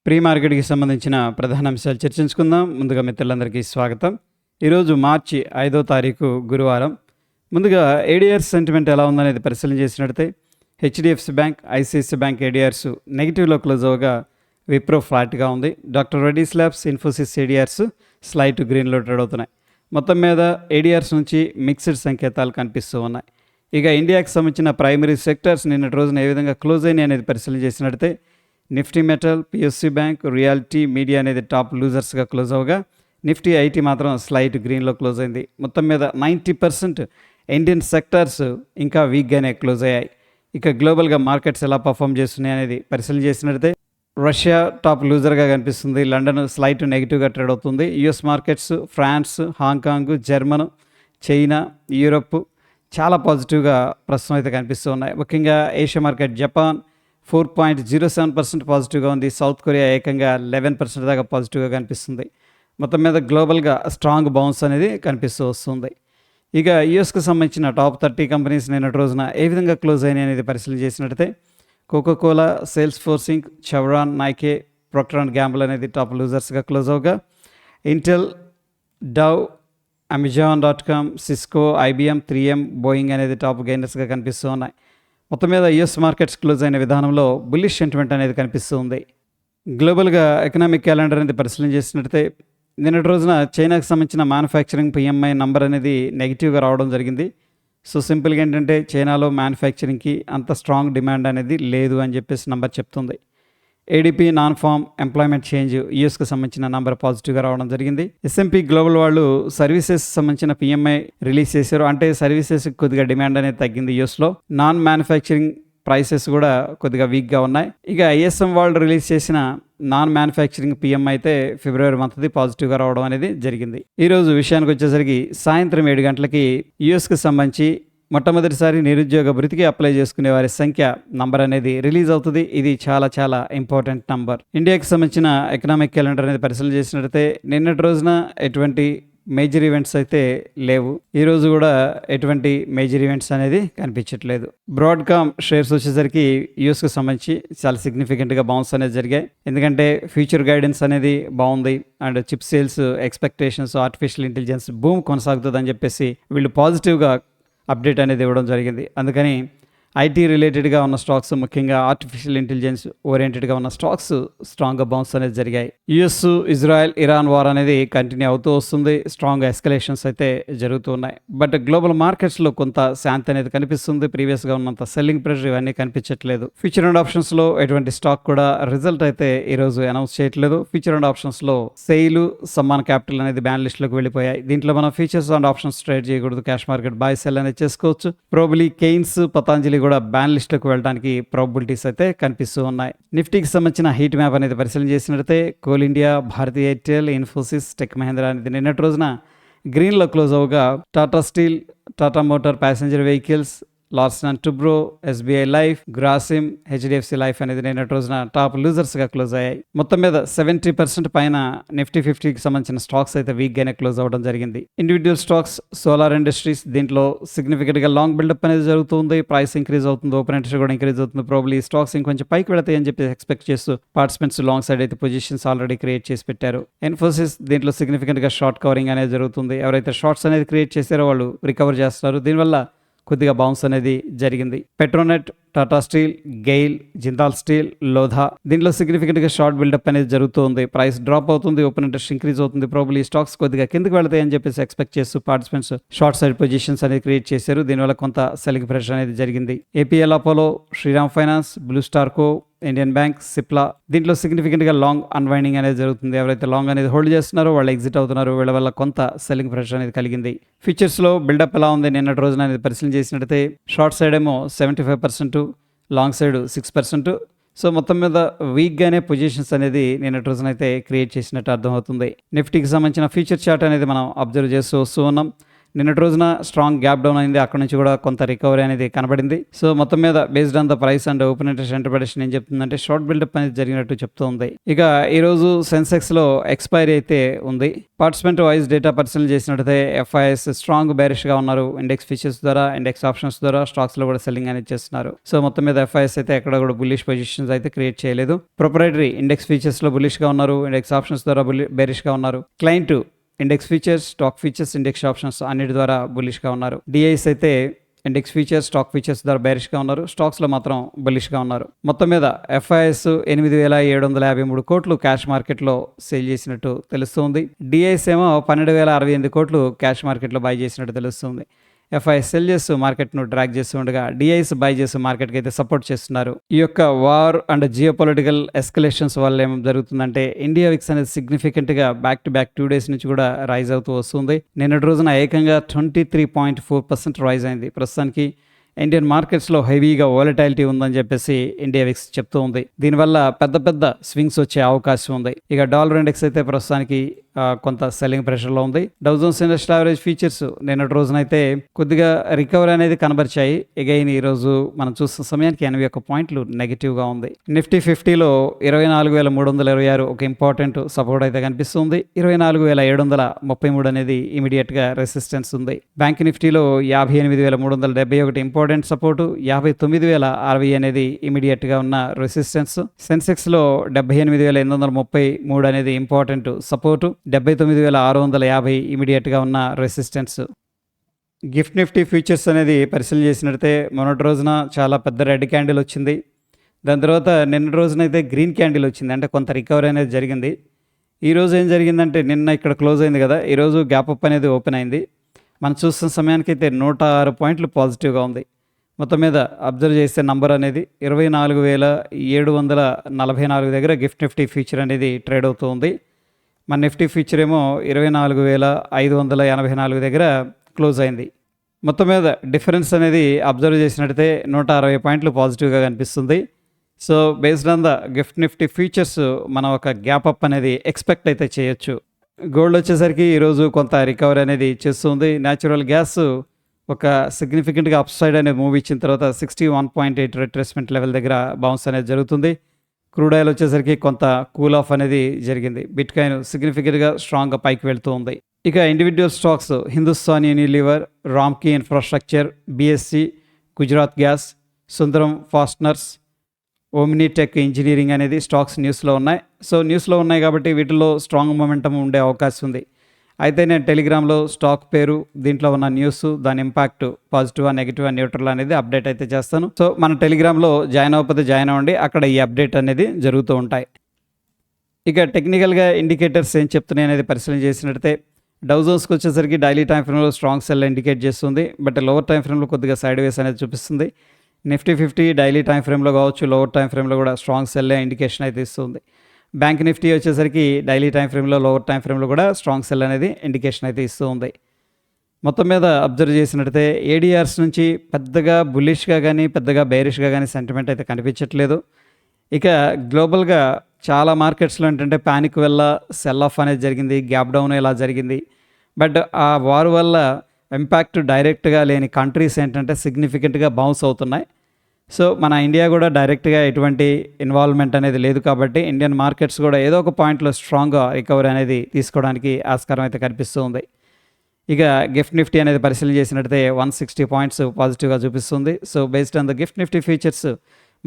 Pre మార్కెట్కి సంబంధించిన ప్రధాన అంశాలు చర్చించుకుందాం. ముందుగా మిత్రులందరికీ స్వాగతం. ఈరోజు మార్చి 5వ తారీఖు గురువారం. ముందుగా ఏడిఆర్స్ సెంటిమెంట్ ఎలా ఉందనేది పరిశీలన చేసినట్లయితే HDFC bank, ICICI bank ADRs నెగిటివ్లో క్లోజ్ అవగా విప్రో ఫ్లాట్గా ఉంది. Doctor Reddy's labs, Infosys ADRs slight గ్రీన్లో ట్రేడ్ అవుతున్నాయి. మొత్తం మీద ఏడిఆర్స్ నుంచి మిక్స్డ్ సంకేతాలు కనిపిస్తూ ఉన్నాయి. ఇక ఇండియాకి సంబంధించిన ప్రైమరీ సెక్టర్స్ నిన్నటి రోజున ఏ విధంగా క్లోజ్ అయినాయి అనేది పరిశీలన చేసినట్లయితే Nifty metal, PSC bank, reality, media అనేది టాప్ లూజర్స్గా క్లోజ్ అవగా నిఫ్టీ ఐటీ మాత్రం స్లైట్ గ్రీన్లో క్లోజ్ అయింది. మొత్తం మీద 90% ఇండియన్ సెక్టర్స్ ఇంకా వీక్గానే క్లోజ్ అయ్యాయి. ఇక గ్లోబల్గా మార్కెట్స్ ఎలా పర్ఫామ్ చేస్తున్నాయి అనేది పరిశీలన చేసినట్లయితే రష్యా టాప్ లూజర్గా కనిపిస్తుంది. లండన్ స్లైట్ నెగిటివ్గా ట్రేడ్ అవుతుంది. US markets, France, Hong Kong, German, China, Europe చాలా పాజిటివ్గా ప్రస్తుతం అయితే కనిపిస్తూ ఉన్నాయి. ముఖ్యంగా ఏషియా మార్కెట్ జపాన్ 4.07% పాజిటివ్గా ఉంది. సౌత్ కొరియా ఏకంగా 11% దాకా పాజిటివ్గా కనిపిస్తుంది. మొత్తం మీద గ్లోబల్గా స్ట్రాంగ్ బౌన్స్ అనేది కనిపిస్తూ వస్తుంది. ఇక యూఎస్కి సంబంధించిన టాప్ 30 కంపెనీస్ నిన్నటి రోజున ఏ విధంగా క్లోజ్ అయినాయి అనేది పరిశీలన చేసినట్లయితే Coca Cola, Salesforce Inc, Chevron, Nike, Procter and Gamble అనేది టాప్ లూజర్స్గా క్లోజ్ అవగా Intel, Dow, Amazon dot com, Cisco, IBM, 3M, Boeing అనేది టాప్ గెయినర్స్గా కనిపిస్తూ ఉన్నాయి. మొత్తం మీద యుఎస్ మార్కెట్స్ క్లోజ్ అయిన విధానంలో బుల్లిష్ సెంటిమెంట్ అనేది కనిపిస్తూ ఉంది. గ్లోబల్గా ఎకనామిక్ క్యాలెండర్ అనేది పరిశీలన చేసినట్లయితే నిన్నటి రోజున చైనాకి సంబంధించిన మ్యానుఫ్యాక్చరింగ్ పిఎంఐ నంబర్ అనేది నెగిటివ్గా రావడం జరిగింది. సో సింపుల్గా ఏంటంటే చైనాలో మ్యానుఫ్యాక్చరింగ్కి అంత స్ట్రాంగ్ డిమాండ్ అనేది లేదు అని చెప్పేసి నంబర్ చెప్తుంది. ADP non farm employment change యూఎస్కి సంబంధించిన నంబర్ పాజిటివ్గా రావడం జరిగింది. ఎస్ఎంపీ గ్లోబల్ వాళ్ళు సర్వీసెస్ సంబంధించిన పిఎంఐ రిలీజ్ చేశారు. అంటే సర్వీసెస్ కొద్దిగా డిమాండ్ అనేది తగ్గింది యూఎస్లో. నాన్ మ్యానుఫ్యాక్చరింగ్ ప్రైసెస్ కూడా కొద్దిగా వీక్గా ఉన్నాయి. ఇక ఐఎస్ఎం వాళ్ళు రిలీజ్ చేసిన నాన్ మ్యానుఫ్యాక్చరింగ్ పిఎంఐ అయితే ఫిబ్రవరి మంత్ది పాజిటివ్గా రావడం అనేది జరిగింది. ఈరోజు విషయానికి వచ్చేసరికి సాయంత్రం 7 గంటలకి యూఎస్కి సంబంధించి మొట్టమొదటిసారి నిరుద్యోగ భృతికి అప్లై చేసుకునే వారి సంఖ్య నంబర్ అనేది రిలీజ్ అవుతుంది. ఇది చాలా చాలా ఇంపార్టెంట్ నంబర్. ఇండియాకి సంబంధించిన ఎకనామిక్ క్యాలెండర్ అనేది పరిశీలన చేసినట్లయితే నిన్నటి రోజున ఎటువంటి మేజర్ ఈవెంట్స్ అయితే లేవు. ఈరోజు కూడా ఎటువంటి మేజర్ ఈవెంట్స్ అనేది కనిపించట్లేదు. బ్రాడ్కామ్ షేర్స్ వచ్చేసరికి యూఎస్కి సంబంధించి చాలా సిగ్నిఫికెంట్గా బౌన్స్ అనేది జరిగాయి. ఎందుకంటే ఫ్యూచర్ గైడెన్స్ అనేది బాగుంది and chip sales expectations, artificial intelligence boom కొనసాగుతుందని చెప్పేసి వీళ్ళు పాజిటివ్గా అప్డేట్ అనేది ఇవ్వడం జరిగింది. అందుకని ఐటీ రిలేటెడ్గా ఉన్న స్టాక్స్, ముఖ్యంగా ఆర్టిఫిషియల్ ఇంటెలిజెన్స్ ఓరియంటెడ్గా ఉన్న స్టాక్స్ స్ట్రాంగ్గా బౌన్స్ అనేది జరిగాయి. యుఎస్, ఇజ్రాయెల్, ఇరాన్ వార్ అనేది కంటిన్యూ అవుతూ వస్తుంది. స్ట్రాంగ్ ఎస్కలేషన్స్ అయితే జరుగుతూ ఉన్నాయి. బట్ గ్లోబల్ మార్కెట్స్లో కొంత శాంతి అనేది కనిపిస్తుంది. ప్రీవియస్గా ఉన్నంత సెల్లింగ్ ప్రెషర్ ఇవన్నీ కనిపించట్లేదు. ఫ్యూచర్ అండ్ ఆప్షన్స్లో ఎటువంటి స్టాక్ కూడా రిజల్ట్ అయితే ఈరోజు అనౌన్స్ చేయట్లేదు. ఫ్యూచర్ అండ్ ఆప్షన్స్లో సెయిల్, సమ్మాన్ క్యాపిటల్ అనేది బ్యాన్ లిస్ట్లోకి వెళ్ళిపోయాయి. దీంట్లో మనం ఫ్యూచర్స్ అండ్ ఆప్షన్స్ ట్రేడ్ చేయకూడదు. క్యాష్ మార్కెట్ బై సెల్ అనేది చేసుకోవచ్చు. ప్రోబబ్లీ కెయిన్స్, పతాంజలి కూడా బ్యాన్ లిస్ట్లోకి వెళ్ళడానికి ప్రాబబిలిటీస్ అయితే కనిపిస్తూ ఉన్నాయి. నిఫ్టీకి సంబంధించిన హీట్ మ్యాప్ అనేది పరిశీలన చేసినట్లయితే Coal India, Bharti Airtel, Infosys, Tech Mahindra అనేది నిన్నటి రోజున గ్రీన్లో క్లోజ్ అవగా Tata Steel, Tata Motor passenger vehicles, Larsen and Toubro, SBI Life, Grasim, HDFC Life అనేది నిన్నటి రోజున టాప్ లూజర్స్గా క్లోజ్ అయ్యాయి. మొత్తం మీద 70% పైన నిఫ్టీ 50కి సంబంధించిన స్టాక్స్ అయితే వీక్గానే క్లోజ్ అవ్వడం జరిగింది. ఇండివిజువల్ స్టాక్స్, సోలార్ ఇండస్ట్రీస్ దీంట్లో సిగ్నిఫికెంట్గా లాంగ్ బిల్డప్ అనేది జరుగుతుంది. ప్రైస్ ఇంక్రీజ్ అవుతుంది, ఓపెన్ ఇంట్రెస్ట్ కూడా ఇంక్రీజ్ అవుతుంది. ప్రాబ్లీ స్టాక్స్ ఇంకొంచెం పైకి వెళతాయి అని చెప్పి ఎక్స్పెక్ట్ చేస్తూ పార్టిసిపెంట్స్ లాంగ్ సైడ్ అయితే పొజిషన్స్ ఆల్రెడీ క్రియేట్ చేసి పెట్టారు. ఇన్ఫోసిస్ దీంట్లో సిగ్నిఫికెంట్గా షార్ట్ కవరింగ్ అనేది జరుగుతుంది. ఎవరైతే షార్ట్స్ అనేది క్రియేట్ చేశారో వాళ్ళు రికవర్ చేస్తారు. దీనివల్ల కొద్దిగా బౌన్స్ అనేది జరిగింది. Petronet, Tata Steel, GAIL, Jindal Steel, Lodha దీంట్లో సిగ్నిఫికెంట్గా షార్ట్ బిల్డప్ అనేది జరుగుతుంది. ప్రైస్ డ్రాప్ అవుతుంది, ఓపెన్ ఇంట్రెస్ట్ ఇంక్రీజ్ అవుతుంది. ప్రాబ్లీ స్టాక్స్ కొద్దిగా కిందకి వెళతాయి అని చెప్పేసి ఎక్స్పెక్ట్ చేస్తూ పార్టిసిపెంట్స్ షార్ట్ సైడ్ పొజిషన్స్ అనేది క్రియేట్ చేశారు. దీనివల్ల కొంత సెల్లింగ్ ప్రెషర్ అనేది జరిగింది. APL Apollo, Shriram finance, Blue Star Co, Indian Bank, Cipla దీంట్లో సిగ్నిఫికెంట్గా లాంగ్ అన్వైండింగ్ అనేది జరుగుతుంది. ఎవరైతే లాంగ్ అనేది హోల్డ్ చేస్తున్నారో వాళ్ళు ఎగ్జిట్ అవుతున్నారు. వీళ్ళ వల్ల కొంత సెల్లింగ్ ప్రెషర్ అనేది కలిగింది. ఫ్యూచర్స్లో బిల్డప్ ఎలా ఉంది నిన్నటి రోజున అనేది పరిశీలన చేసినట్టయితే షార్ట్ సైడ్ ఏమో 75%, లాంగ్ సైడ్ 6%. సో మొత్తం మీద వీక్గానే పొజిషన్స్ అనేది నిన్నటి రోజున అయితే క్రియేట్ చేసినట్టు అర్థమవుతుంది. నిఫ్టీకి సంబంధించిన ఫ్యూచర్ చార్ట్ అనేది మనం అబ్జర్వ్ చేస్తూ వస్తూ ఉన్నాం. నిన్నటి రోజున స్ట్రాంగ్ గ్యాప్ డౌన్ అయింది, అక్కడ నుంచి కూడా కొంత రికవరీ అనేది కనబడింది. సో మొత్తం మీద based on the price and open interest interpretation ఏం చెప్తుందంటే షార్ట్ బిల్డప్ అనేది జరిగినట్టు చెప్తూ ఉంది. ఇక ఈరోజు సెన్సెక్స్లో ఎక్స్పైరీ అయితే ఉంది. పార్టిసిపెంట్ వైజ్ డేటా పరిశీలన చేసినట్టయితే FIS స్ట్రాంగ్ బేరిష్గా ఉన్నారు. ఇండెక్స్ ఫీచర్స్ ద్వారా, ఇండెక్స్ ఆప్షన్స్ ద్వారా స్టాక్స్లో కూడా సెల్లింగ్ అనేది చేస్తున్నారు. సో మొత్తం మీద FIS అయితే ఎక్కడ కూడా బుల్లిష్ పొజిషన్స్ అయితే క్రియేట్ చేయలేదు. ప్రొప్రైటరీ ఇండెక్స్ ఫీచర్స్లో బుల్లిష్గా ఉన్నారు, ఇండెక్స్ ఆప్షన్స్ ద్వారా బేరిష్గా ఉన్నారు. Client index features, stock features, index options అన్నిటి ద్వారా బుల్లిష్గా ఉన్నారు. DIs అయితే ఇండెక్స్ ఫీచర్స్, స్టాక్ ఫీచర్స్ ద్వారా బేరిష్గా ఉన్నారు, స్టాక్స్లో మాత్రం బుల్లిష్గా ఉన్నారు. మొత్తం మీద FIS 8,753 కోట్లు క్యాష్ మార్కెట్లో సేల్ చేసినట్టు తెలుస్తుంది. DIs ఏమో 12,068 కోట్లు క్యాష్ మార్కెట్లో బై చేసినట్టు తెలుస్తుంది. FIS సెల్ చేస్తూ మార్కెట్ను డ్రాగ్ చేస్తూ ఉండగా DIs బై చేస్తూ మార్కెట్కి అయితే సపోర్ట్ చేస్తున్నారు. ఈ యొక్క war and geo political escalations వల్ల ఏం జరుగుతుందంటే ఇండియా విక్స్ అనేది సిగ్నిఫికెంట్గా బ్యాక్ టు బ్యాక్ 2 days నుంచి కూడా రైజ్ అవుతూ వస్తుంది. నిన్నటి రోజున ఏకంగా 23.4% రైజ్ అయింది. ప్రస్తుతానికి ఇండియన్ మార్కెట్స్లో హెవీగా వాలటైలిటీ ఉందని చెప్పేసి ఇండియా విక్స్ చెప్తూ ఉంది. దీనివల్ల పెద్ద పెద్ద స్వింగ్స్ వచ్చే అవకాశం ఉంది. ఇక డాలర్ ఇండెక్స్ అయితే ప్రస్తుతానికి కొంత సెల్లింగ్ ప్రెషర్లో ఉంది. Dow Jones industrial average features నిన్నటి రోజునైతే కొద్దిగా రికవరీ అనేది కనబరిచాయి. అగైన్ ఈ రోజు మనం చూస్తున్న సమయానికి 81 పాయింట్లు నెగిటివ్గా ఉంది. నిఫ్టీ 50లో 24,326 ఒక ఇంపార్టెంట్ సపోర్ట్ అయితే కనిపిస్తుంది. 24,733 అనేది ఇమీడియట్గా రెసిస్టెన్స్ ఉంది. బ్యాంక్ నిఫ్టీలో 58,371 ఇంపార్టెంట్ సపోర్టు, 59,060 అనేది ఇమీడియట్గా ఉన్న రెసిస్టెన్స్. సెన్సెక్స్లో 78,833 అనేది ఇంపార్టెంట్ సపోర్టు, 79,650 ఇమీడియట్గా ఉన్న రెసిస్టెన్స్. గిఫ్ట్ నిఫ్టీ ఫ్యూచర్స్ అనేది పరిశీలన చేసినట్టే మొన్నటి రోజున చాలా పెద్ద రెడ్ క్యాండిల్ వచ్చింది. దాని తర్వాత నిన్న రోజునైతే గ్రీన్ క్యాండిల్ వచ్చింది, అంటే కొంత రికవరీ అనేది జరిగింది. ఈరోజు ఏం జరిగిందంటే నిన్న ఇక్కడ క్లోజ్ అయింది కదా, ఈరోజు గ్యాప్ అప్ అనేది ఓపెన్ అయింది. మనం చూస్తున్న సమయానికైతే 106 పాయింట్లు పాజిటివ్గా ఉంది. మొత్తం మీద అబ్జర్వ్ చేసే నంబర్ అనేది 24,744 దగ్గర గిఫ్ట్ నిఫ్టీ ఫ్యూచర్ అనేది ట్రేడ్ అవుతూ ఉంది. మన నిఫ్టీ ఫ్యూచర్ ఏమో 24,584 దగ్గర క్లోజ్ అయింది. మొత్తం మీద డిఫరెన్స్ అనేది అబ్జర్వ్ చేసినట్టయితే 160 పాయింట్లు పాజిటివ్గా కనిపిస్తుంది. So based on the gift Nifty futures మనం ఒక గ్యాప్ అప్ అనేది ఎక్స్పెక్ట్ అయితే చేయొచ్చు. గోల్డ్ వచ్చేసరికి ఈరోజు కొంత రికవరీ అనేది చేస్తుంది. న్యాచురల్ గ్యాస్ ఒక సిగ్నిఫికెంట్గా అప్ సైడ్ అనేది మూవ్ ఇచ్చిన తర్వాత 61.8 రిట్రేస్మెంట్ లెవెల్ దగ్గర బౌన్స్ అనేది జరుగుతుంది. క్రూడ్ ఆయిల్ వచ్చేసరికి కొంత కూల్ ఆఫ్ అనేది జరిగింది. బిట్ కాయిన్ సిగ్నిఫికెంట్గా స్ట్రాంగ్గా పైకి వెళ్తూ ఉంది. ఇక individual stocks Hindustan Unilever, Ramky infrastructure, BSC, Gujarat gas, Sundaram fasteners, Omnitech engineering అనేది స్టాక్స్ న్యూస్లో ఉన్నాయి. సో న్యూస్లో ఉన్నాయి కాబట్టి వీటిలో స్ట్రాంగ్ మొమెంటం ఉండే అవకాశం ఉంది. అయితే నేను టెలిగ్రామ్లో స్టాక్ పేరు, దీంట్లో ఉన్న న్యూస్, దాని ఇంపాక్ట్ పాజిటివా, నెగిటివా, న్యూట్రల్ అనేది అప్డేట్ అయితే చేస్తాను. సో మన టెలిగ్రామ్లో జాయిన్ అవ్వకపోతే జాయిన్ అవ్వండి, అక్కడ ఈ అప్డేట్ అనేది జరుగుతూ ఉంటాయి. ఇక టెక్నికల్గా ఇండికేటర్స్ ఏం చెప్తున్నాయి అనేది పరిశీలన చేసినట్టయితే డౌ జోన్స్కి వచ్చేసరికి డైలీ టైం ఫ్రేమ్లో స్ట్రాంగ్ సెల్ ఇండికేట్ చేస్తుంది, బట్ లోవర్ టైం ఫ్రేమ్లో కొద్దిగా సైడ్ వేస్ అనేది చూపిస్తుంది. నిఫ్టీ 50 డైలీ టైం ఫ్రేమ్లో కావచ్చు, లోవర్ టైం ఫ్రేమ్లో కూడా స్ట్రాంగ్ సెల్ ఇండికేషన్ అయితే ఇస్తుంది. బ్యాంక్ నిఫ్టీ వచ్చేసరికి డైలీ టైం ఫ్రేమ్లో, లోవర్ టైం ఫ్రేమ్లో కూడా స్ట్రాంగ్ సెల్ అనేది ఇండికేషన్ అయితే ఇస్తూ ఉంది. మొత్తం మీద అబ్జర్వ్ చేసినట్టయితే ADRs నుంచి పెద్దగా బుల్లిష్గా కానీ పెద్దగా బేరిష్గా కానీ సెంటిమెంట్ అయితే కనిపించట్లేదు. ఇక గ్లోబల్గా చాలా మార్కెట్స్లో ఏంటంటే ప్యానిక్ వల్ల సెల్ ఆఫ్ అనేది జరిగింది, గ్యాప్ డౌన్ ఇలా జరిగింది. బట్ ఆ వార్ వల్ల ఇంపాక్ట్ డైరెక్ట్గా లేని కంట్రీస్ ఏంటంటే సిగ్నిఫికెంట్గా బౌన్స్ అవుతున్నాయి. సో మన ఇండియా కూడా డైరెక్ట్గా ఎటువంటి ఇన్వాల్వ్మెంట్ అనేది లేదు కాబట్టి ఇండియన్ మార్కెట్స్ కూడా ఏదో ఒక పాయింట్లో స్ట్రాంగ్గా రికవరీ అనేది తీసుకోవడానికి ఆస్కారం అయితే కనిపిస్తూ ఉంది. ఇక గిఫ్ట్ నిఫ్టీ అనేది పరిశీలన చేసినట్టయితే 160 పాయింట్స్ పాజిటివ్గా చూపిస్తుంది. So based on the gift Nifty features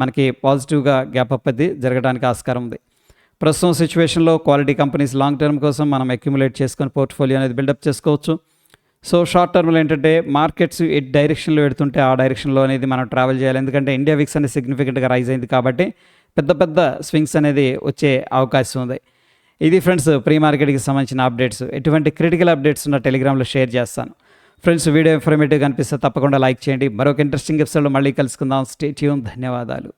మనకి పాజిటివ్గా గ్యాప్ అప్ అది జరగడానికి ఆస్కారం ఉంది. ప్రస్తుతం సిచ్యువేషన్లో క్వాలిటీ కంపెనీస్ లాంగ్ టర్మ్ కోసం మనం అక్యుములేట్ చేసుకొని పోర్ట్ఫోలియో అనేది బిల్డప్ చేసుకోవచ్చు. సో షార్ట్ టర్మ్లో ఏంటంటే మార్కెట్స్ ఏ డైరెక్షన్లో పెడుతుంటే ఆ డైరెక్షన్లో అనేది మనం ట్రావెల్ చేయాలి. ఎందుకంటే ఇండియా విక్స్ అనేది సిగ్నిఫికెంట్గా రైజ్ అయింది కాబట్టి పెద్ద పెద్ద స్వింగ్స్ అనేది వచ్చే అవకాశం ఉంది. ఇది ఫ్రెండ్స్ ప్రీ మార్కెట్కి సంబంధించిన అప్డేట్స్. ఎటువంటి క్రిటికల్ అప్డేట్స్ ఉన్న టెలిగ్రామ్లో షేర్ చేస్తాను. ఫ్రెండ్స్ వీడియో ఇన్ఫర్మేటివ్గా అనిపిస్తే తప్పకుండా లైక్ చేయండి. మరొక ఇంట్రెస్టింగ్ ఎపిసోడ్లో మళ్ళీ కలుసుకుందాం. Stay tune. ధన్యవాదాలు.